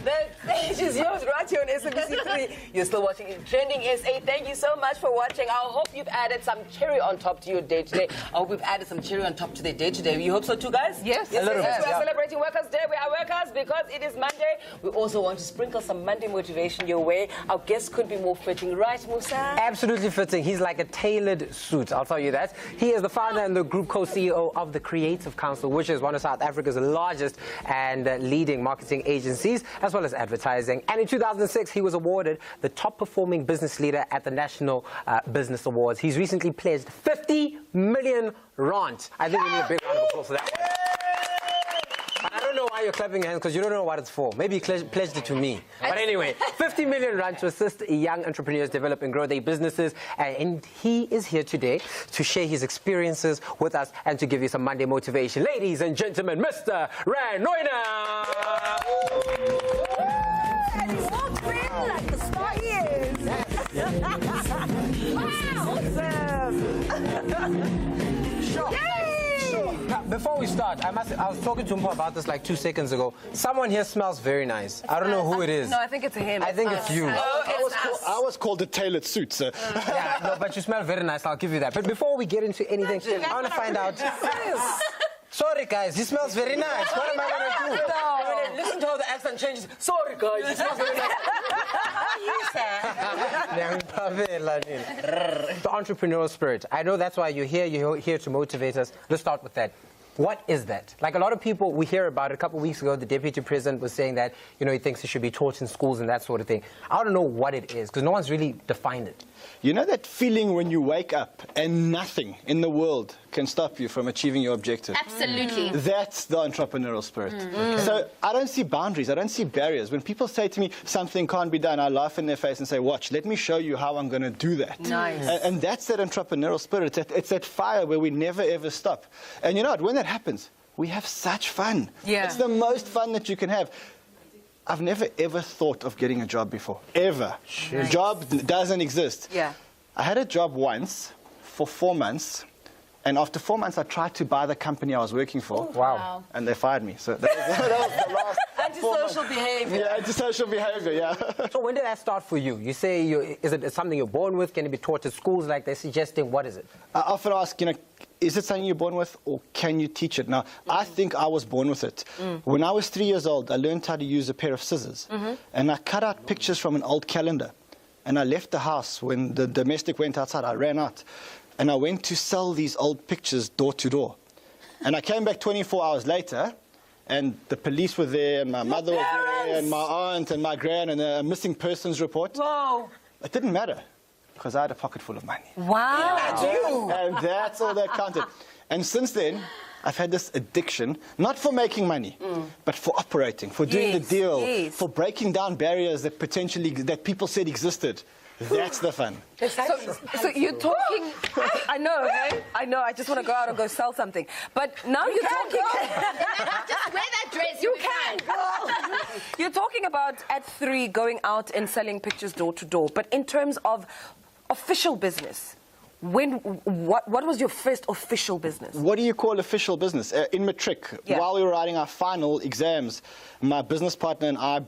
The stage is yours right here on SABC3. You're still watching Trending SA. Thank you so much for watching. I hope you've added some cherry on top to your day today. I hope we've added some cherry on top to their day today. You hope so too, guys? Yes. Yes, we are celebrating Workers' Day. We are workers because it is Monday. We also want to sprinkle some Monday motivation your way. Our guest could be more fitting, right, Musa? Absolutely fitting. He's like a tailored suit, I'll tell you that. He is the founder and the group co-CEO of the Creative Council, which is one of South Africa's largest and leading marketing agencies, as well as advertising. And in 2006, he was awarded the top performing business leader at the National Business Awards. He's recently pledged 50 million rand. I think we need a big round of applause for that one. But I don't know why you're clapping your hands, because you don't know what it's for. Maybe you pledged it to me. But anyway, 50 million rand to assist young entrepreneurs develop and grow their businesses. And he is here today to share his experiences with us and to give you some Monday motivation. Ladies and gentlemen, Mr. Rand Noina. And he walked in like the star he is. Sure. Now, before we start, I was talking to Mpo about this like 2 seconds ago. Someone here smells very nice. I don't know who it is. No, I think it's him. I think it's you. I was called a tailored suit, sir. Yeah, no, but you smell very nice. I'll give you that. But before we get into anything, I want to find out. Sorry, guys, he smells very nice. What am I going to do? No. Listen to how the accent changes. Sorry, guys. It smells very nice. The entrepreneurial spirit. I know that's why you're here. You're here to motivate us. Let's start with that. What is that? Like a lot of people, we hear about it. A couple of weeks ago, the deputy president was saying that, you know, he thinks it should be taught in schools and that sort of thing. I don't know what it is, because no one's really defined it. You know that feeling when you wake up and nothing in the world can stop you from achieving your objective? Absolutely. That's the entrepreneurial spirit. So I don't see boundaries. I don't see barriers. When people say to me, something can't be done, I laugh in their face and say, watch, let me show you how I'm going to do that. Nice. And that's that entrepreneurial spirit. It's that fire where we never, ever stop. And you know what? When that happens, we have such fun. Yeah. It's the most fun that you can have. I've never, ever thought of getting a job before. Ever. Nice. Job doesn't exist. Yeah. I had a job once for 4 months. And after 4 months, I tried to buy the company I was working for. Wow. And they fired me. So that was the last. Antisocial behavior. Yeah, antisocial behavior, yeah. So when did that start for you? You say, is it something you're born with? Can it be taught at schools like they're suggesting? What is it? I often ask, you know, is it something you're born with or can you teach it? Now, I think I was born with it. When I was 3 years old, I learned how to use a pair of scissors. And I cut out pictures from an old calendar. And I left the house. When the domestic went outside, I ran out. And I went to sell these old pictures door to door. And I came back 24 hours later, and the police were there, and my mother was there, and my aunt, and my gran, and a missing persons report. Whoa. It didn't matter, because I had a pocket full of money. Wow. And that's all that counted. And since then, I've had this addiction, not for making money, but for operating, for doing the deal, for breaking down barriers that that people said existed. That's the fun. So you're talking, I know, hey? I know, I just want to go out and go sell something. But now you're talking... Just wear that dress. You can go. You're talking about at 3 going out and selling pictures door to door. But in terms of official business, what was your first official business? What do you call official business? In matric, while we were writing our final exams, my business partner and I,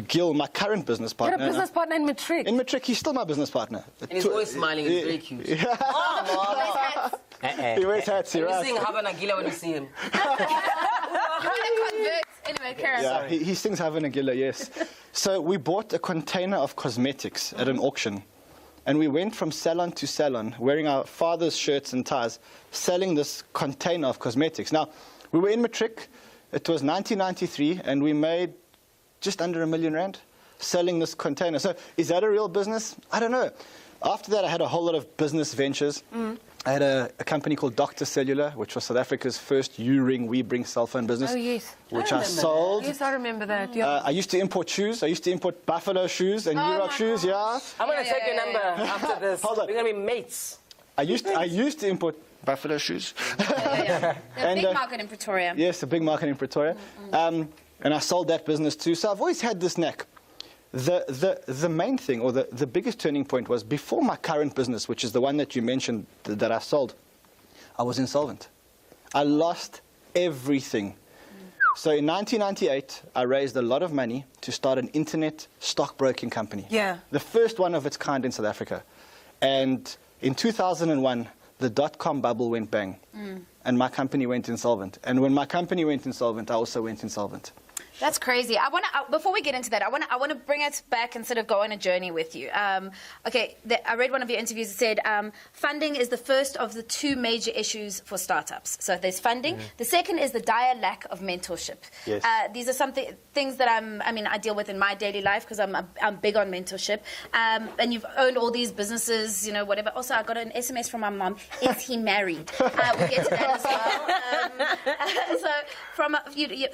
Gil, my current business partner. You're a business partner in matric? In matric, he's still my business partner. And he's always smiling. He's very cute. Yeah. He wears hats, you're right. You sing Hava Nagila when you see him. Anyway, Karen. Yeah, he sings Hava Nagila, yes. So we bought a container of cosmetics at an auction. And we went from salon to salon, wearing our father's shirts and ties, selling this container of cosmetics. Now, we were in matric. It was 1993, and we made just under R1 million selling this container. So is that a real business? I don't know. After that, I had a whole lot of business ventures. I had a company called Dr. Cellular, which was South Africa's first U-Ring, We Bring cell phone business. Oh, yes. Which I sold. Yes, I remember that. Yeah. I used to import shoes. I used to import Buffalo shoes and New York shoes, yeah. I'm going to take your number after this. Hold on. We're going to be mates. I used to import Buffalo shoes. The big market in Pretoria. Yes, a big market in Pretoria. And I sold that business too. So I've always had this knack. The main thing, or the biggest turning point, was before my current business, which is the one that you mentioned that I sold, I was insolvent. I lost everything. So in 1998, I raised a lot of money to start an internet stockbroking company. Yeah. The first one of its kind in South Africa. And in 2001, the dot-com bubble went bang. And my company went insolvent. And when my company went insolvent, I also went insolvent. That's crazy. Before we get into that, I want to bring it back and sort of go on a journey with you. Okay, I read one of your interviews that said funding is the first of the two major issues for startups. So there's funding. The second is the dire lack of mentorship. Yes. These are things that I deal with in my daily life because I'm big on mentorship. And you've owned all these businesses, you know, whatever. Also, I got an SMS from my mom. Is he married? We'll get to that as well. So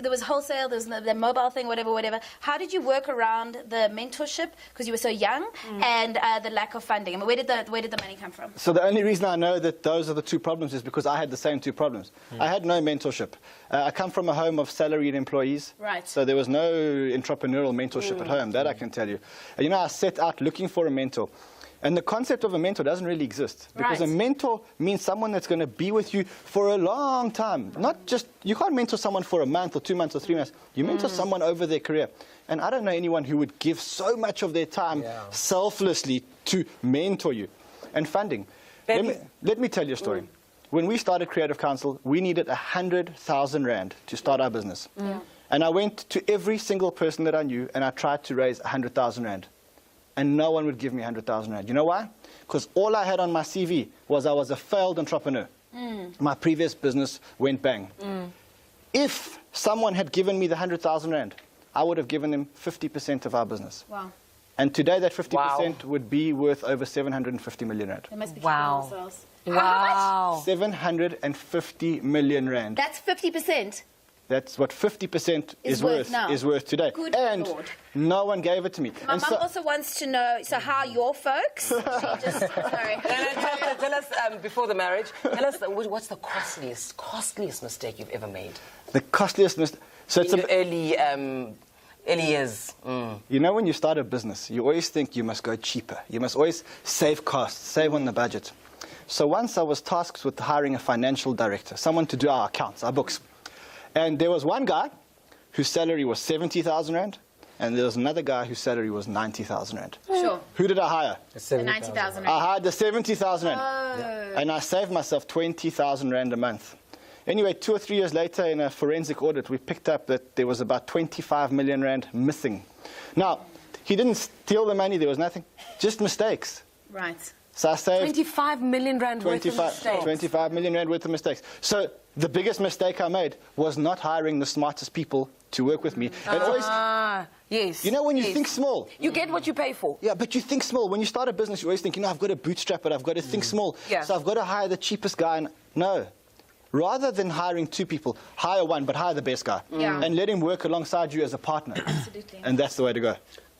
there was wholesale. There was the mobile thing, whatever. How did you work around the mentorship because you were so young and the lack of funding? I mean, where did the money come from? So the only reason I know that those are the two problems is because I had the same two problems. I had no mentorship. I come from a home of salaried employees. Right. So there was no entrepreneurial mentorship at home, that I can tell you. You know, I set out looking for a mentor. And the concept of a mentor doesn't really exist. Because Right. a mentor means someone that's going to be with you for a long time. Not just, you can't mentor someone for a month or 2 months or 3 months. You mentor someone over their career. And I don't know anyone who would give so much of their time selflessly to mentor you. And funding. Let me tell you a story. When we started Creative Council, we needed 100,000 Rand to start our business. And I went to every single person that I knew and I tried to raise 100,000 Rand. And no one would give me 100,000 Rand. You know why? Because all I had on my CV was I was a failed entrepreneur. My previous business went bang. If someone had given me the 100,000 Rand, I would have given them 50% of our business. Wow. And today that 50% would be worth over 750 million Rand. They must be Wow. killing themselves. Wow. 750 million Rand. That's 50%. That's what 50% Is worth now. is worth today. Good and Lord. no one gave it to me. My And mum so- also wants to know, so how are your folks? She just, sorry. Tell us before the marriage, tell us what's the costliest mistake you've ever made the costliest mistake. So it's in your early years. You know, when you start a business, you always think you must go cheaper. You must always save costs, save on the budget. So once I was tasked with hiring a financial director, someone to do our accounts, our books. And there was one guy whose salary was 70,000 Rand, and there was another guy whose salary was 90,000 Rand. Sure. Who did I hire? The 90,000. I hired the 70,000 Rand. And I saved myself 20,000 Rand a month. Anyway, 2 or 3 years later, in a forensic audit, we picked up that there was about 25 million Rand missing. Now, he didn't steal the money, there was nothing, just mistakes. Right. So I saved 25 million Rand worth of mistakes. 25 million Rand worth of mistakes. So the biggest mistake I made was not hiring the smartest people to work with me. And always, Yes. you know, when you yes. think small. You get what you pay for. Yeah, but you think small. When you start a business, you always think, you know, I've got to bootstrap it, I've got to think small. Yeah. So I've got to hire the cheapest guy. And no. Rather than hiring 2 people, hire one, but hire the best guy. Yeah. And let him work alongside you as a partner. Absolutely. And that's the way to go.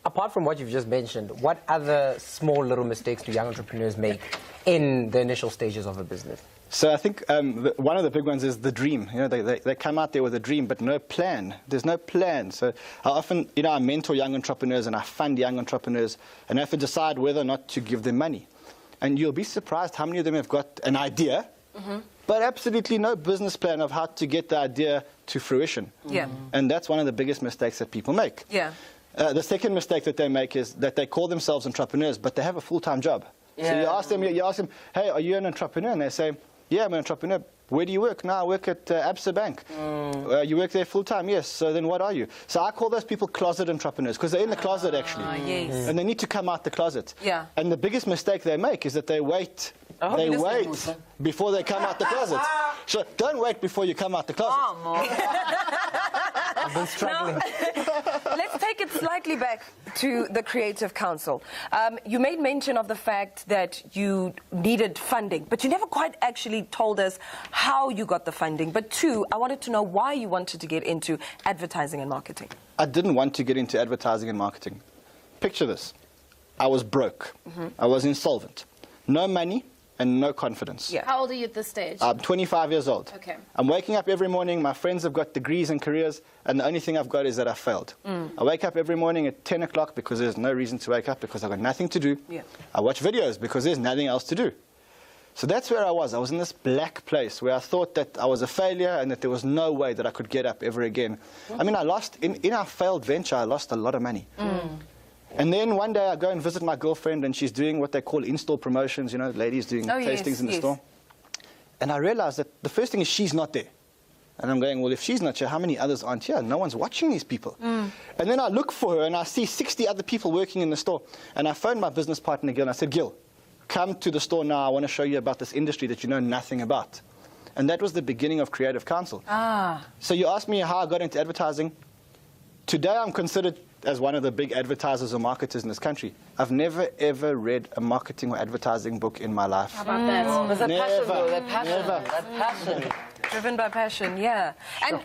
Apart from what you've just mentioned, what other small little mistakes do young entrepreneurs make in the initial stages of a business? So I think one of the big ones is the dream. You know, they come out there with a dream, but no plan. There's no plan. So I often, you know, I mentor young entrepreneurs and I fund young entrepreneurs, and I have to decide whether or not to give them money. And you'll be surprised how many of them have got an idea, but absolutely no business plan of how to get the idea to fruition. Yeah. And that's one of the biggest mistakes that people make. Yeah. The second mistake that they make is that they call themselves entrepreneurs, but they have a full-time job. So you ask them, hey, are you an entrepreneur? And they say, yeah, I'm an entrepreneur. Where do you work? No, I work at ABSA Bank. You work there full-time? Yes. So then what are you? So I call those people closet entrepreneurs because they're in the closet, actually. Yes. And they need to come out the closet. Yeah. And the biggest mistake they make is that they wait. They wait before they come out the closet. So don't wait before you come out the closet. I've been struggling. Let's take it slightly back to the Creative Council. You made mention of the fact that you needed funding, but you never quite actually told us how you got the funding. But 2, I wanted to know why you wanted to get into advertising and marketing. I didn't want to get into advertising and marketing. Picture this. I was broke. I was insolvent. No money and no confidence. Yeah. How old are you at this stage? I'm 25 years old. Okay. I'm waking up every morning. My friends have got degrees and careers, and the only thing I've got is that I failed. I wake up every morning at 10 o'clock because there's no reason to wake up because I've got nothing to do. Yeah. I watch videos because there's nothing else to do. So that's where I was. I was in this black place where I thought that I was a failure and that there was no way that I could get up ever again. I mean, I lost, in our failed venture, I lost a lot of money. And then one day I go and visit my girlfriend and she's doing what they call in-store promotions, you know, ladies doing tastings in the store. And I realized that the first thing is she's not there. And I'm going, well, if she's not here, how many others aren't here? No one's watching these people. And then I look for her and I see 60 other people working in the store. And I phoned my business partner, Gil, and I said, Gil, come to the store now. I want to show you about this industry that you know nothing about. And that was the beginning of Creative Council. So you asked me how I got into advertising. Today I'm considered as one of the big advertisers or marketers in this country. I've never, ever read a marketing or advertising book in my life. How about that? Was that passion, though? That passion. Never. That passion. Driven by passion, yeah.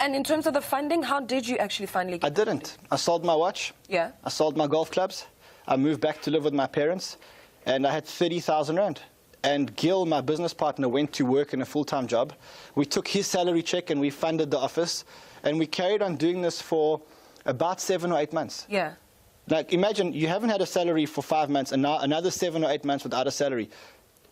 And in terms of the funding, how did you actually finally I get didn't. I sold my watch. Yeah. I sold my golf clubs. I moved back to live with my parents. And I had 30,000 rand. And Gil, my business partner, went to work in a full-time job. We took his salary check and we funded the office. And we carried on doing this for about 7 or 8 months. Yeah. Like, imagine you haven't had a salary for 5 months and now another 7 or 8 months without a salary.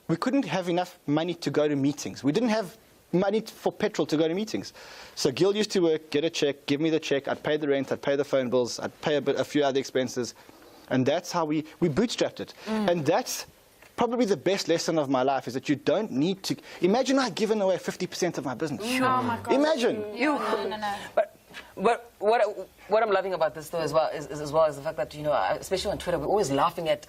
We couldn't have enough money to go to meetings. We didn't have money for petrol to go to meetings. So Gil used to work, get a check, give me the check. I'd pay the rent, I'd pay the phone bills, I'd pay a few other expenses. And that's how we bootstrapped it. And that's probably the best lesson of my life, is that you don't need to... Imagine I'd given away 50% of my business. Oh, my God. Imagine. No. But what I'm loving about this, though, as well is the fact that, you know, especially on Twitter, we're always laughing at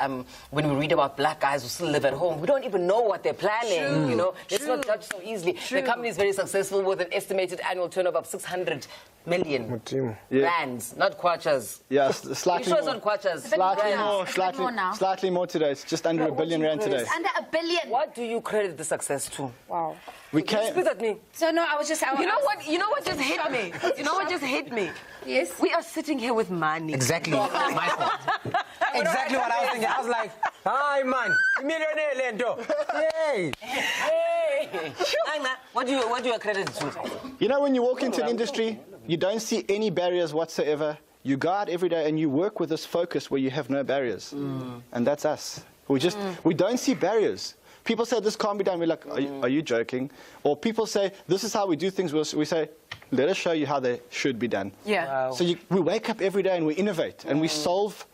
when we read about black guys who still live at home. We don't even know what they're planning, you know. Let's not judge so easily. The company is very successful with an estimated annual turnover of 600 million rands, not kwachas. Yeah, slightly You sure it's more. not kwachas? Slightly more today. It's just under $1 billion rand today. It's under $1 billion. What do you credit the success to? Wow. We Can you came... spit at me? So, no, I was just... You know what just hit me? You know what just hit me? Yes? We are sitting here with money. Exactly. My fault. Exactly what I was thinking. I was like, hi, man. Millionaire, Lendo. Yay. Hey! What do you credit it to? You know, when you walk into an industry, you don't see any barriers whatsoever. You go out every day and you work with this focus where you have no barriers. And that's us. We don't see barriers. People say, this can't be done. We're like, are you joking? Or people say, this is how we do things. We say, let us show you how they should be done. Yeah. Wow. So we wake up every day and we innovate and we solve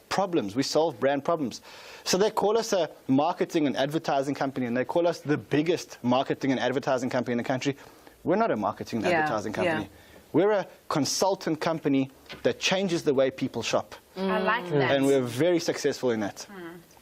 problems. We solve brand problems. So they call us a marketing and advertising company, and they call us the biggest marketing and advertising company in the country. We're not a marketing and advertising company. We're a consultant company that changes the way people shop. I like that. And we're very successful in that.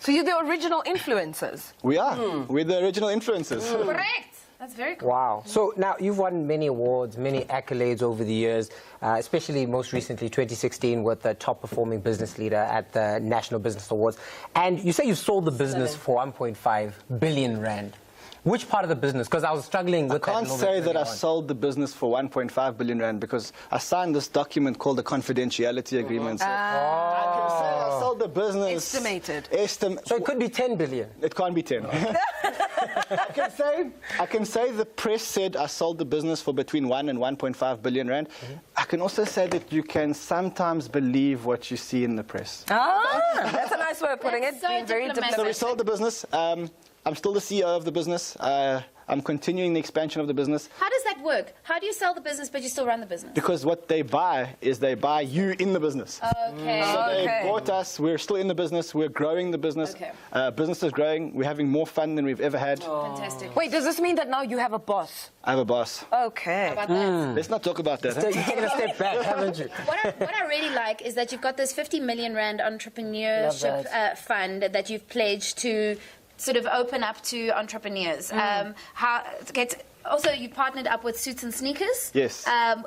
So you're the original influencers. We are. We're the original influencers. Correct. That's very cool. Wow. So now you've won many awards, many accolades over the years, especially most recently 2016 with the top performing business leader at the National Business Awards. And you say you sold the business for 1.5 billion rand. Which part of the business? Because I was struggling with that. I can't say that I sold the business for 1.5 billion rand because I signed this document called the confidentiality agreement. So I can say I sold the business. Estimated. So it could be 10 billion. It can't be 10. I can say the press said I sold the business for between 1 and 1.5 billion rand. I can also say that you can sometimes believe what you see in the press. That's a nice way of putting it. That's so Being very diplomatic. So we sold the business. I'm still the CEO of the business. I'm continuing the expansion of the business. How does that work? How do you sell the business but you still run the business? Because what they buy is they buy you in the business. Okay. So they bought us. We're still in the business. We're growing the business. Okay. Business is growing. We're having more fun than we've ever had. Fantastic. Wait, does this mean that now you have a boss? I have a boss. Okay. How about that? Let's not talk about that. You've taken a step back, haven't you? What I really like is that you've got this 50 million rand entrepreneurship fund that you've pledged to sort of open up to entrepreneurs. Also, you partnered up with Suits and Sneakers. Yes.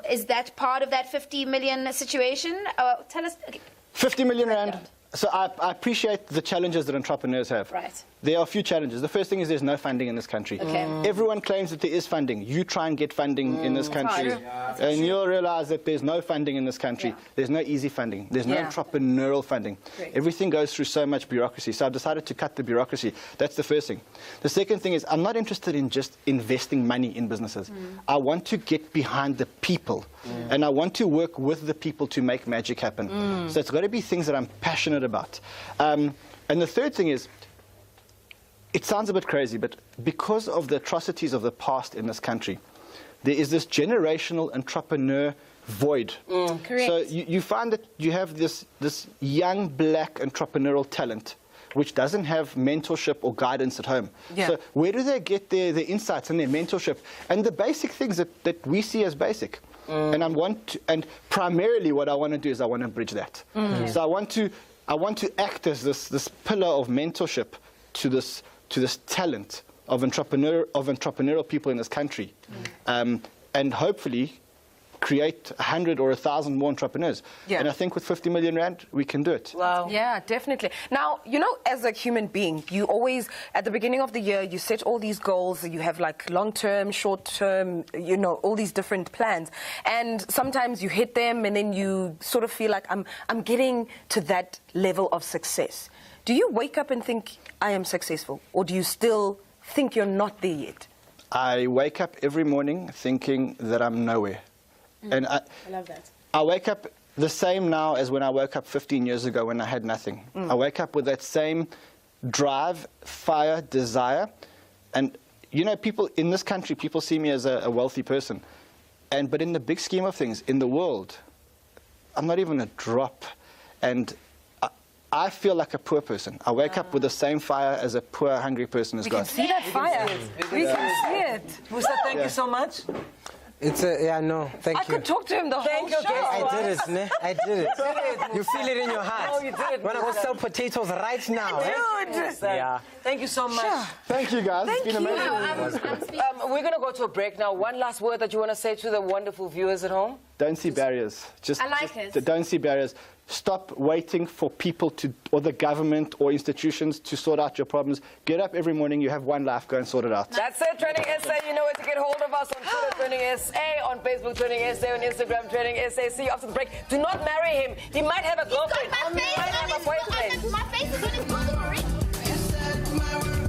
Is that part of that 50 million situation? Tell us. Okay. 50 million rand. So I appreciate the challenges that entrepreneurs have. Right. There are a few challenges. The first thing is there's no funding in this country. Okay. Everyone claims that there is funding. You try and get funding in this country, and you'll realize that there's no funding in this country. Yeah. There's no easy funding. There's no entrepreneurial funding. Great. Everything goes through so much bureaucracy. So I've decided to cut the bureaucracy. That's the first thing. The second thing is I'm not interested in just investing money in businesses. I want to get behind the people, and I want to work with the people to make magic happen. So it's got to be things that I'm passionate about. And the third thing is, it sounds a bit crazy, but because of the atrocities of the past in this country, there is this generational entrepreneur void. Correct. So you find that you have this young black entrepreneurial talent which doesn't have mentorship or guidance at home. Yeah. So where do they get their insights and their mentorship and the basic things that we see as basic? And primarily what I want to do is I want to bridge that. So I want to act as this pillar of mentorship to this talent of entrepreneurial people in this country, and hopefully create 100 or 1,000 more entrepreneurs. Yeah. And I think with 50 million rand, we can do it. Wow. Yeah, definitely. Now, you know, as a human being, you always, at the beginning of the year, you set all these goals. You have like long-term, short-term, you know, all these different plans. And sometimes you hit them and then you sort of feel like I'm getting to that level of success. Do you wake up and think, I am successful? Or do you still think you're not there yet? I wake up every morning thinking that I'm nowhere. And I love that. I wake up the same now as when I woke up 15 years ago when I had nothing. I wake up with that same drive, fire, desire. And, you know, people in this country, people see me as a wealthy person. But in the big scheme of things, in the world, I'm not even a drop. And I feel like a poor person. I wake up with the same fire as a poor, hungry person has We got. can see that fire. We can see it. Musa, thank you so much. Thank I could talk to him the whole you, show. guys. I did it, ne? I did it. You feel it in your heart. Oh, you did it. When I go sell potatoes right now, eh? Dude. Yeah. Thank you so much. Thank you, guys. It's been amazing. We're going to go to a break now. One last word that you want to say to the wonderful viewers at home? Don't see barriers. I like it. Don't see barriers. Stop waiting for people or the government or institutions to sort out your problems. Get up every morning. You have one life. Go and sort it out. That's it, Trending SA. You know where to get hold of us on Twitter, Trending SA, on Facebook, Trending SA, on Instagram, Trending SA. See you after the break. Do not marry him. He might have a girlfriend. He might have a boyfriend. My face is on his bosom already.